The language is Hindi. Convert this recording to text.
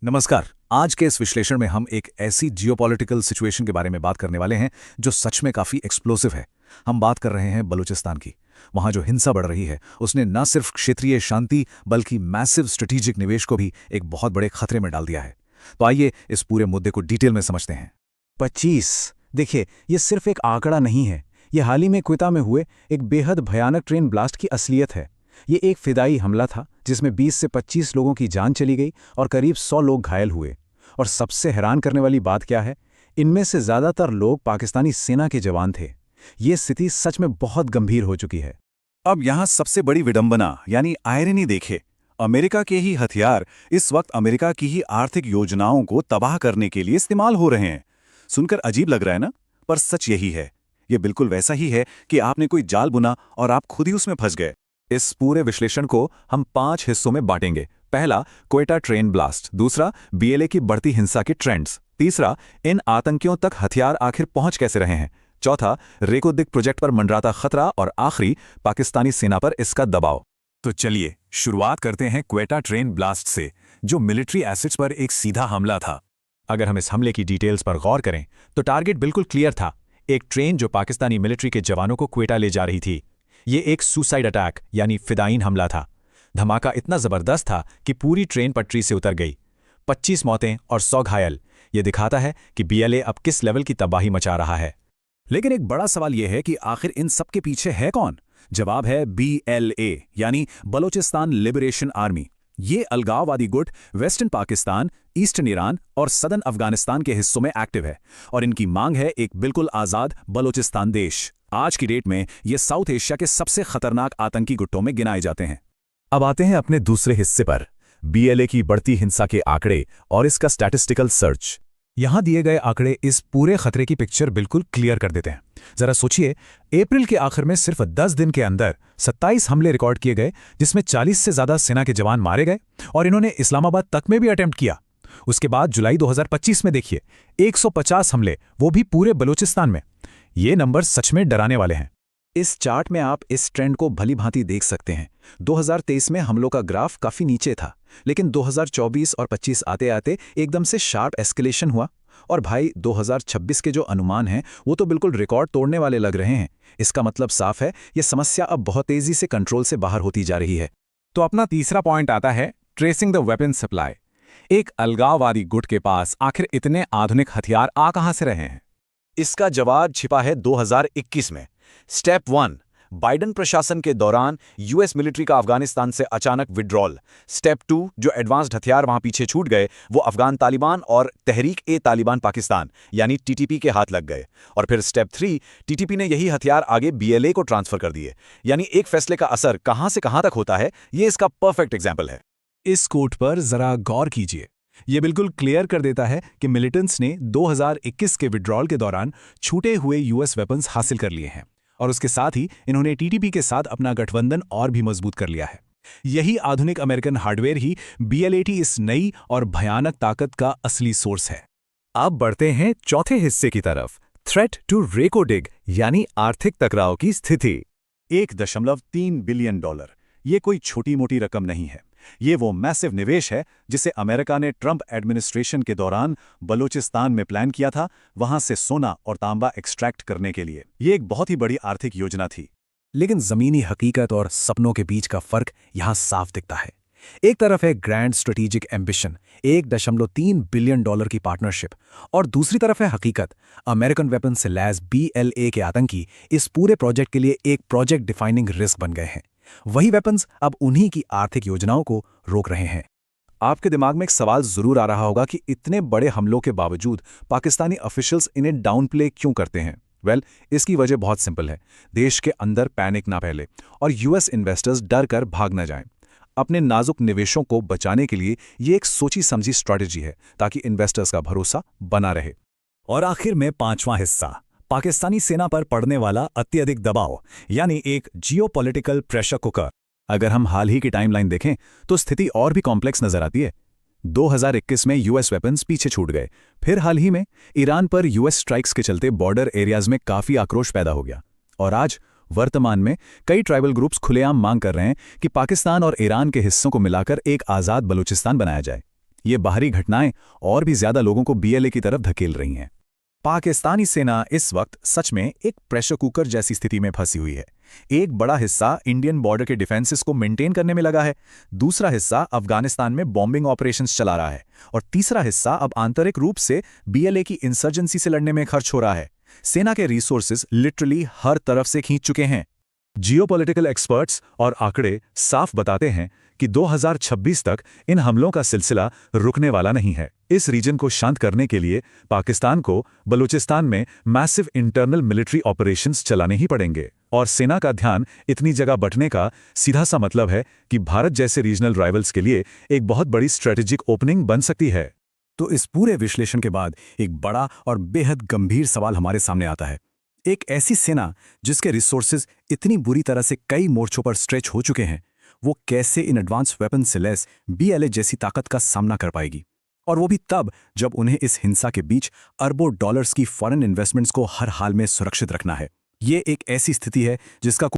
नमस्कार। आज के इस विश्लेषण में हम एक ऐसी जियोपॉलिटिकल सिचुएशन के बारे में बात करने वाले हैं जो सच में काफी एक्सप्लोसिव है। हम बात कर रहे हैं बलूचिस्तान की। वहां जो हिंसा बढ़ रही है उसने न सिर्फ क्षेत्रीय शांति बल्कि मैसिव स्ट्रेटेजिक निवेश को भी एक बहुत बड़े खतरे में डाल दिया है। तो आइए इस पूरे मुद्दे को डिटेल में समझते हैं। 25। देखिए, ये सिर्फ एक आंकड़ा नहीं है। ये हाल ही में क्वेटा में हुए एक बेहद भयानक ट्रेन ब्लास्ट की असलियत है। ये एक फिदाई हमला था जिसमें 20 से 25 लोगों की जान चली गई और करीब 100 लोग घायल हुए। और सबसे हैरान करने वाली बात क्या है, इनमें से ज़्यादातर लोग पाकिस्तानी सेना के जवान थे। ये स्थिति सच में बहुत गंभीर हो चुकी है। अब यहां सबसे बड़ी विडंबना यानी आयरनी देखे, अमेरिका के ही हथियार इस वक्त अमेरिका की ही आर्थिक योजनाओं को तबाह करने के लिए इस्तेमाल हो रहे हैं। सुनकर अजीब लग रहा है ना, पर सच यही है। ये बिल्कुल वैसा ही है कि आपने कोई जाल बुना और आप खुद ही उसमें फंस गए। इस पूरे विश्लेषण को हम 5 हिस्सों में बांटेंगे। पहला, क्वेटा ट्रेन ब्लास्ट। दूसरा, बीएलए की बढ़ती हिंसा के ट्रेंड्स। तीसरा, इन आतंकियों तक हथियार आखिर पहुंच कैसे रहे हैं। चौथा, रेको दिग प्रोजेक्ट पर मंडराता खतरा। और आखिरी, पाकिस्तानी सेना पर इसका दबाव। तो चलिए शुरुआत करते हैं क्वेटा ट्रेन ब्लास्ट से, जो मिलिट्री एसेट्स पर एक सीधा हमला था। अगर हम इस हमले की डिटेल्स पर गौर करें तो टारगेट बिल्कुल क्लियर था, एक ट्रेन जो पाकिस्तानी मिलिट्री के जवानों को क्वेटा ले जा रही थी। ये एक सुसाइड अटैक यानी फिदायीन हमला था। धमाका इतना जबरदस्त था कि पूरी ट्रेन पटरी से उतर गई। 25 मौतें और 100 घायल। ये दिखाता है कि बीएलए अब किस लेवल की तबाही मचा रहा है। लेकिन एक बड़ा सवाल यह है कि आखिर इन सब के पीछे है कौन। जवाब है बीएलए यानी बलोचिस्तान लिबरेशन आर्मी। ये अलगाववादी गुट वेस्टर्न पाकिस्तान, ईस्टर्न ईरान और सदर्न अफगानिस्तान के हिस्सों में एक्टिव है और इनकी मांग है एक बिल्कुल आज़ाद बलोचिस्तान देश। आज की डेट में ये साउथ एशिया के सबसे खतरनाक आतंकी गुटों में गिनाए जाते हैं। अब आते हैं अपने दूसरे हिस्से पर, बीएलए की बढ़ती हिंसा के आंकड़े और इसका स्टैटिस्टिकल सर्च। यहां दिए गए आंकड़े इस पूरे खतरे की पिक्चर बिल्कुल क्लियर कर देते हैं। जरा सोचिए, अप्रैल के आखिर में सिर्फ 10 दिन के अंदर 27 हमले रिकॉर्ड किए गए, जिसमें 40 से ज्यादा सेना के जवान मारे गए और इन्होंने इस्लामाबाद तक में भी अटेम्प्ट किया। उसके बाद जुलाई 2025 में देखिए 150 हमले, वो भी पूरे बलूचिस्तान में। ये नंबर सच में डराने वाले हैं। इस चार्ट में आप इस ट्रेंड को भली भांति देख सकते हैं। 2023 में हमलों का ग्राफ काफी नीचे था, लेकिन 2024 और 25 आते आते एकदम से शार्प एस्केलेशन हुआ। और भाई 2026 के जो अनुमान हैं वो तो बिल्कुल रिकॉर्ड तोड़ने वाले लग रहे हैं। इसका मतलब साफ है, ये समस्या अब बहुत तेजी से कंट्रोल से बाहर होती जा रही है। तो अपना तीसरा पॉइंट आता है ट्रेसिंग द वेपन सप्लाई। एक अलगाववादी गुट के पास आखिर इतने आधुनिक हथियार आ कहां से रहे हैं। इसका जवाब छिपा है 2021 में। स्टेप 1, बाइडेन प्रशासन के दौरान यूएस मिलिट्री का अफगानिस्तान से अचानक विड्रॉल। स्टेप 2, जो एडवांस्ड हथियार वहां पीछे छूट गए वो अफगान तालिबान और तहरीक ए तालिबान पाकिस्तान यानी टीटीपी के हाथ लग गए। और फिर स्टेप 3, टीटीपी ने यही हथियार आगे बीएलए को ट्रांसफर कर दिए। यानी एक फैसले का असर कहां से कहां तक होता है, ये इसका परफेक्ट एग्जाम्पल है। इस कोट पर जरा गौर कीजिए। ये बिल्कुल क्लियर कर देता है कि मिलिटेंट्स ने 2021 के विड्रॉल के दौरान छूटे हुए यूएस वेपन्स हासिल कर लिए हैं और उसके साथ ही इन्होंने टीटीपी के साथ अपना गठबंधन और भी मजबूत कर लिया है। यही आधुनिक अमेरिकन हार्डवेयर ही बीएलए इस नई और भयानक ताकत का असली सोर्स है। अब बढ़ते हैं चौथे हिस्से की तरफ, थ्रेट टू रेको डिग यानी आर्थिक टकराव की स्थिति। $1.3 बिलियन, ये कोई छोटी मोटी रकम नहीं है। ये वो मैसिव निवेश है जिसे अमेरिका ने ट्रंप एडमिनिस्ट्रेशन के दौरान बलूचिस्तान में प्लान किया था, वहां से सोना और तांबा एक्सट्रैक्ट करने के लिए। ये एक बहुत ही बड़ी आर्थिक योजना थी। लेकिन जमीनी हकीकत और सपनों के बीच का फर्क यहां साफ दिखता है। एक तरफ है ग्रैंड स्ट्रेटेजिक एम्बिशन, $1.3 बिलियन की पार्टनरशिप, और दूसरी तरफ है हकीकत, अमेरिकन वेपन से लैस बीएलए के आतंकी इस पूरे प्रोजेक्ट के लिए एक प्रोजेक्ट डिफाइनिंग रिस्क बन गए हैं। वही वेपन्स अब उन्हीं की आर्थिक योजनाओं को रोक रहे हैं। आपके दिमाग में एक सवाल जरूर आ रहा होगा कि इतने बड़े हमलों के बावजूद पाकिस्तानी ऑफिशियल्स इन्हें डाउन प्ले क्यों करते हैं। इसकी वजह बहुत सिंपल है। देश के अंदर पैनिक ना फैले और यूएस इन्वेस्टर्स डर कर भाग ना जाएं। अपने नाजुक निवेशों को बचाने के लिए ये एक सोची समझी स्ट्रैटेजी है ताकि इन्वेस्टर्स का भरोसा बना रहे। और आखिर में पांचवां हिस्सा, पाकिस्तानी सेना पर पड़ने वाला अत्यधिक दबाव यानी एक जियोपॉलिटिकल प्रेशर कुकर। अगर हम हाल ही की टाइमलाइन देखें तो स्थिति और भी कॉम्प्लेक्स नजर आती है। 2021 में यूएस वेपन्स पीछे छूट गए। फिर हाल ही में ईरान पर यूएस स्ट्राइक्स के चलते बॉर्डर एरियाज में काफी आक्रोश पैदा हो गया। और आज वर्तमान में कई ट्राइबल ग्रुप्स खुलेआम मांग कर रहे हैं कि पाकिस्तान और ईरान के हिस्सों को मिलाकर एक आज़ाद बलूचिस्तान बनाया जाए। ये बाहरी घटनाएं और भी ज्यादा लोगों को बीएलए की तरफ धकेल रही हैं। पाकिस्तानी सेना इस वक्त सच में एक प्रेशर कुकर जैसी स्थिति में फंसी हुई है। एक बड़ा हिस्सा इंडियन बॉर्डर के डिफेंसेस को मेंटेन करने में लगा है, दूसरा हिस्सा अफगानिस्तान में बॉम्बिंग ऑपरेशंस चला रहा है, और तीसरा हिस्सा अब आंतरिक रूप से बीएलए की इंसर्जेंसी से लड़ने में खर्च हो रहा है। सेना के रिसोर्सेज लिटरली हर तरफ से खींच चुके हैं। जियोपॉलिटिकल एक्सपर्ट्स और आंकड़े साफ बताते हैं कि 2026 तक इन हमलों का सिलसिला रुकने वाला नहीं है। इस रीजन को शांत करने के लिए पाकिस्तान को बलूचिस्तान में मैसिव इंटरनल मिलिट्री ऑपरेशंस चलाने ही पड़ेंगे, और सेना का ध्यान इतनी जगह बंटने का सीधा सा मतलब है कि भारत जैसे रीजनल राइवल्स के लिए एक बहुत बड़ी स्ट्रेटेजिक ओपनिंग बन सकती है। तो इस पूरे विश्लेषण के बाद एक बड़ा और बेहद गंभीर सवाल हमारे सामने आता है। एक ऐसी सेना जिसके रिसोर्सेज इतनी बुरी तरह से कई मोर्चों पर स्ट्रेच हो चुके हैं, वो कैसे इन एडवांस वेपन से लैस बीएलए जैसी ताकत का सामना कर पाएगी? और वो भी तब जब उन्हें इस हिंसा के बीच अरबों डॉलर्स की फॉरेन इन्वेस्टमेंट्स को हर हाल में सुरक्षित रखना है। ये एक ऐसी स्थिति है जिसका